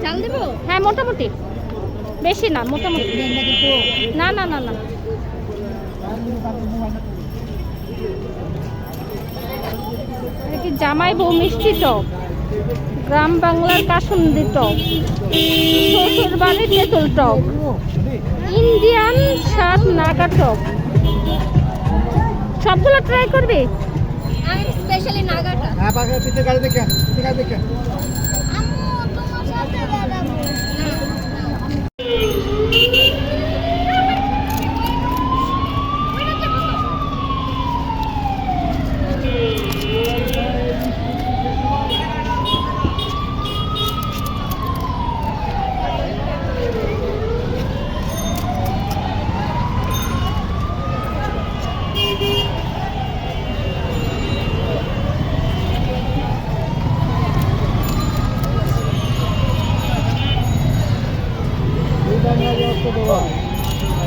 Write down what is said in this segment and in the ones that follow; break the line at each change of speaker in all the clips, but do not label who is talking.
চাল দেব? হ্যাঁ মোটামুটি, বেশি না, মোটামুটি। না না না না, এটা কি জামাই বউ মিষ্টি টক, গ্রাম বাংলার কাসুন্দি টক, শ্বশুর বাড়ির তেঁতুল টক, ইন্ডিয়ান স্বাদ নাগা টক। সবগুলো ট্রাই করবি?
আমি স্পেশালি নাগাটা।
হ্যাঁ পাখা পিছে গাড়ি দেখে, পিছে গাড়ি দেখে।
আম্মু তোমার সাথে বেড়াবো।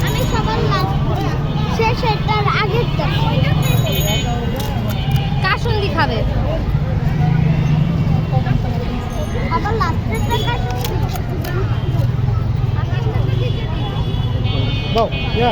আমি সবার লাস্ট শেষেরটার আগেরটা
কাসুন্দি খাবে।
আবার লাস্টেরটা
দাও, ইয়া।